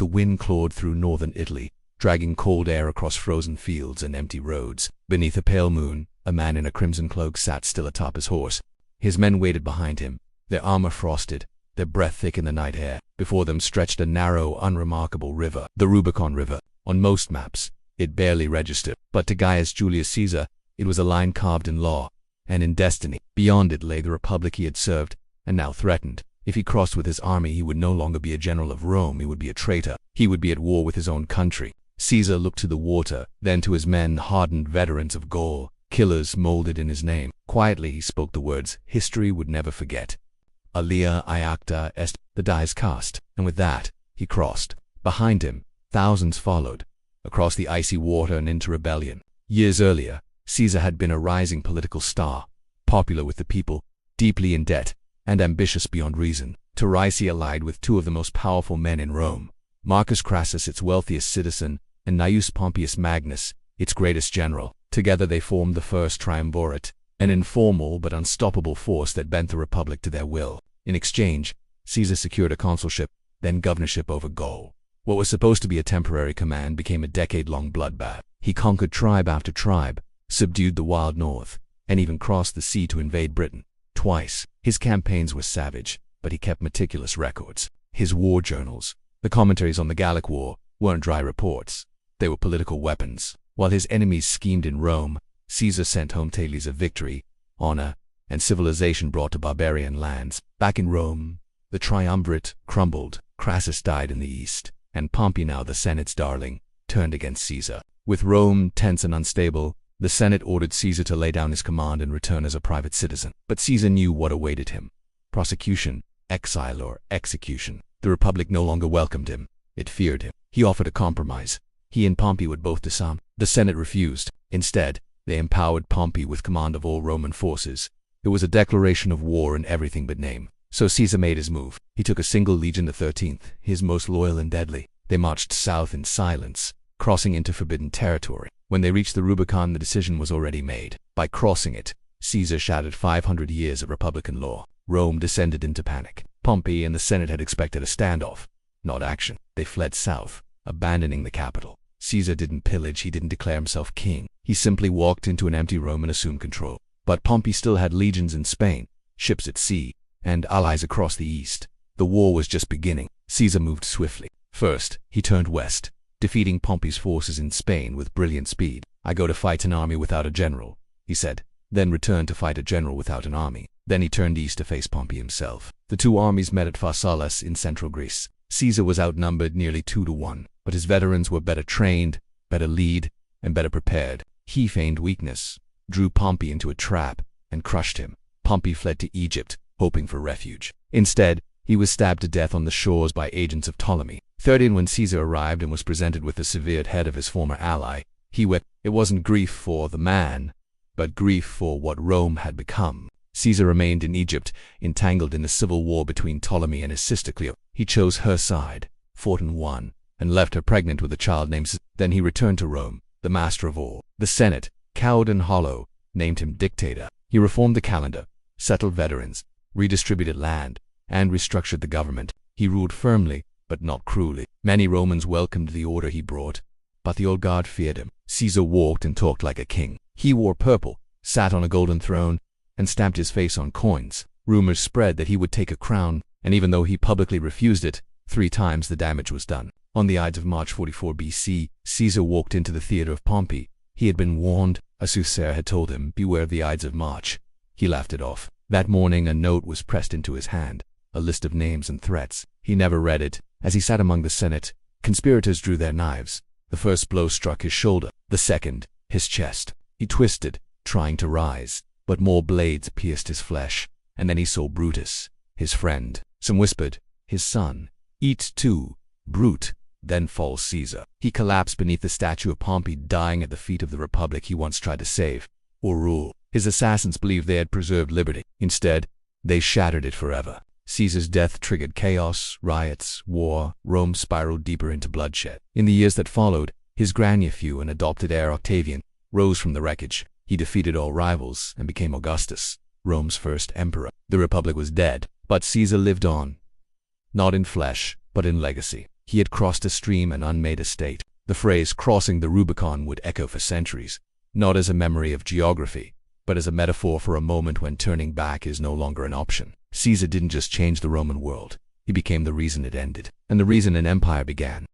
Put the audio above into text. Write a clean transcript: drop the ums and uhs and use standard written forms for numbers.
The wind clawed through northern Italy, dragging cold air across frozen fields and empty roads. Beneath a pale moon, a man in a crimson cloak sat still atop his horse. His men waited behind him, their armor frosted, their breath thick in the night air. Before them stretched a narrow, unremarkable river, the Rubicon River. On most maps, it barely registered, but to Gaius Julius Caesar, it was a line carved in law and in destiny. Beyond it lay the republic he had served and now threatened. If he crossed with his army, he would no longer be a general of Rome, he would be a traitor. He would be at war with his own country. Caesar looked to the water, then to his men, hardened veterans of Gaul, killers molded in his name. Quietly he spoke the words history would never forget. Alia iacta est, the die is cast, and with that, he crossed. Behind him, thousands followed, across the icy water and into rebellion. Years earlier, Caesar had been a rising political star, popular with the people, deeply in debt, and ambitious beyond reason. To rise he allied with two of the most powerful men in Rome, Marcus Crassus, its wealthiest citizen, and Gnaeus Pompeius Magnus, its greatest general. Together they formed the first triumvirate, an informal but unstoppable force that bent the republic to their will. In exchange, Caesar secured a consulship, then governorship over Gaul. What was supposed to be a temporary command became a decade-long bloodbath. He conquered tribe after tribe, subdued the wild north, and even crossed the sea to invade Britain. Twice, his campaigns were savage, but he kept meticulous records. His war journals, the commentaries on the Gallic War, weren't dry reports. They were political weapons. While his enemies schemed in Rome, Caesar sent home tales of victory, honor, and civilization brought to barbarian lands. Back in Rome, the triumvirate crumbled. Crassus died in the east, and Pompey, now the Senate's darling, turned against Caesar. With Rome tense and unstable, the Senate ordered Caesar to lay down his command and return as a private citizen. But Caesar knew what awaited him: prosecution, exile, or execution. The Republic no longer welcomed him. It feared him. He offered a compromise. He and Pompey would both disarm. The Senate refused. Instead, they empowered Pompey with command of all Roman forces. It was a declaration of war in everything but name. So Caesar made his move. He took a single legion, the 13th, his most loyal and deadly. They marched south in silence, crossing into forbidden territory. When they reached the Rubicon, the decision was already made. By crossing it, Caesar shattered 500 years of republican law. Rome descended into panic. Pompey and the Senate had expected a standoff, not action. They fled south, abandoning the capital. Caesar didn't pillage, he didn't declare himself king. He simply walked into an empty Rome and assumed control. But Pompey still had legions in Spain, ships at sea, and allies across the east. The war was just beginning. Caesar moved swiftly. First, he turned west, defeating Pompey's forces in Spain with brilliant speed. "I go to fight an army without a general," he said, then returned to fight a general without an army. Then he turned east to face Pompey himself. The two armies met at Pharsalus in central Greece. Caesar was outnumbered nearly 2-1, but his veterans were better trained, better led, and better prepared. He feigned weakness, drew Pompey into a trap, and crushed him. Pompey fled to Egypt, hoping for refuge. Instead, he was stabbed to death on the shores by agents of Ptolemy. 13, when Caesar arrived and was presented with the severed head of his former ally, he wept. It wasn't grief for the man, but grief for what Rome had become. Caesar remained in Egypt, entangled in a civil war between Ptolemy and his sister Cleo. He chose her side, fought and won, and left her pregnant with a child named Caesar. Then he returned to Rome, the master of all. The Senate, cowed and hollow, named him dictator. He reformed the calendar, settled veterans, redistributed land, and restructured the government. He ruled firmly, but not cruelly. Many Romans welcomed the order he brought, but the old guard feared him. Caesar walked and talked like a king. He wore purple, sat on a golden throne, and stamped his face on coins. Rumors spread that he would take a crown, and even though he publicly refused it, 3 times the damage was done. On the Ides of March 44 BC, Caesar walked into the theater of Pompey. He had been warned. A soothsayer had told him, "Beware of the Ides of March." He laughed it off. That morning a note was pressed into his hand, a list of names and threats. He never read it. As he sat among the Senate, conspirators drew their knives. The first blow struck his shoulder, the second, his chest. He twisted, trying to rise, but more blades pierced his flesh. And then he saw Brutus, his friend. Some whispered, "His son. Eat too, brute." Then falls Caesar. He collapsed beneath the statue of Pompey, dying at the feet of the republic he once tried to save, or rule. His assassins believed they had preserved liberty. Instead, they shattered it forever. Caesar's death triggered chaos, riots, war. Rome spiraled deeper into bloodshed. In the years that followed, his grandnephew and adopted heir Octavian rose from the wreckage. He defeated all rivals and became Augustus, Rome's first emperor. The republic was dead, but Caesar lived on. Not in flesh, but in legacy. He had crossed a stream and unmade a state. The phrase crossing the Rubicon would echo for centuries, not as a memory of geography, but as a metaphor for a moment when turning back is no longer an option. Caesar didn't just change the Roman world, he became the reason it ended, and the reason an empire began.